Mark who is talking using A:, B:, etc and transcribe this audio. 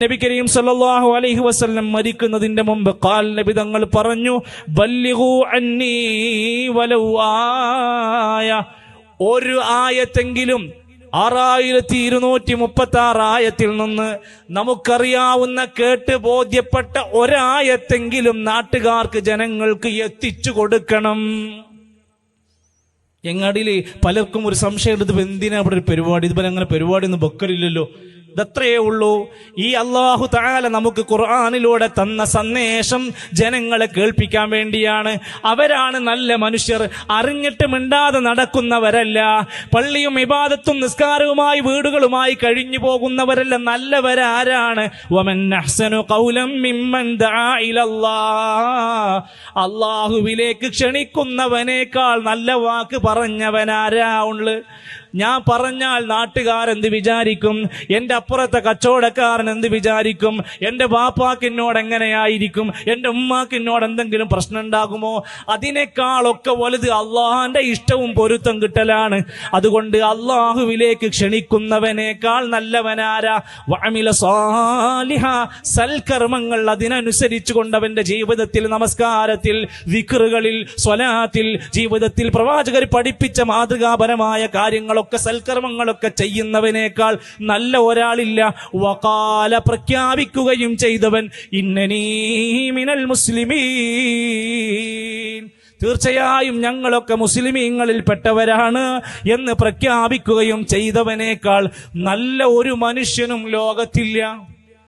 A: നബി കരീം സല്ലല്ലാഹു അലൈഹി വസല്ലം മരിക്കുന്നതിന്റെ മുമ്പ് നബി തങ്ങൾ പറഞ്ഞു, ബല്ലിഗു അന്നീ വലൗ ആയ, ഒരു ആയത്തെങ്കിലും 6236 ആയത്തിൽ നിന്ന് നമുക്കറിയാവുന്ന കേട്ട് ബോധ്യപ്പെട്ട ഒരായത്തെങ്കിലും നാട്ടുകാർക്ക് ജനങ്ങൾക്ക് എത്തിച്ചു കൊടുക്കണം. എങ്ങാടിയില് പലർക്കും ഒരു സംശയം എടുത്ത്, എന്തിനാ ഇവിടെ ഒരു പരിപാടി, ഇതുപോലെ അങ്ങനെ പരിപാടി ഒന്നും വെക്കലില്ലല്ലോ. ഇതത്രയേ ഉള്ളൂ. ഈ അല്ലാഹു തആല നമുക്ക് ഖുർആനിലൂടെ തന്ന സന്ദേശം ജനങ്ങളെ കേൾപ്പിക്കാൻ വേണ്ടിയാണ്. അവരാണ് നല്ല മനുഷ്യർ, അറിഞ്ഞിട്ട് മിണ്ടാതെ നടക്കുന്നവരല്ല. പള്ളിയും ഇബാദത്തും നിസ്കാരവുമായി വീടുകളുമായി കഴിഞ്ഞു പോകുന്നവരല്ല. നല്ലവരാരാണ്? വമൻ അഹ്സനു ഖൗലൻ മിമ്മൻ ദആ ഇലല്ലാഹ്, അല്ലാഹുവിലേക്ക് ക്ഷണിക്കുന്നവനേക്കാൾ നല്ല വാക്ക് പറഞ്ഞവനാരാ ഉള്ളു? ഞാൻ പറഞ്ഞാൽ നാട്ടുകാരെന്ത് വിചാരിക്കും? എൻ്റെ അപ്പുറത്തെ കച്ചവടക്കാരൻ എന്ത് വിചാരിക്കും? എൻ്റെ ബാപ്പാക്ക് എന്നോട് എങ്ങനെയായിരിക്കും? എൻ്റെ ഉമ്മാക്ക് എന്നോട് എന്തെങ്കിലും പ്രശ്നം ഉണ്ടാകുമോ? അതിനേക്കാളൊക്കെ വലുത് അള്ളാഹുവിൻ്റെ ഇഷ്ടവും പൊരുത്തം കിട്ടലാണ്. അതുകൊണ്ട് അള്ളാഹുവിലേക്ക് ക്ഷണിക്കുന്നവനേക്കാൾ നല്ലവനാരാ? വഅമില സാലിഹ, സൽക്കർമ്മങ്ങൾ അതിനനുസരിച്ച് കൊണ്ടവന്റെ ജീവിതത്തിൽ, നമസ്കാരത്തിൽ, ദിക്റുകളിൽ, സ്വലാത്തിൽ, ജീവിതത്തിൽ പ്രവാചകർ പഠിപ്പിച്ച മാതൃകാപരമായ കാര്യങ്ങളൊക്കെ, സൽക്കർമ്മങ്ങളൊക്കെ ചെയ്യുന്നവനേക്കാൾ നല്ല ഒരാളില്ല. വഖാല, പ്രഖ്യാപിക്കുകയും ചെയ്തവൻ, ഇന്നനീ മിനൽ മുസ്ലിമീൻ, തീർച്ചയായും ഞങ്ങളൊക്കെ മുസ്ലിമീങ്ങളിൽ പെട്ടവരാണ് എന്ന് പ്രഖ്യാപിക്കുകയും ചെയ്തവനേക്കാൾ നല്ല ഒരു മനുഷ്യനും ലോകത്തില്ല.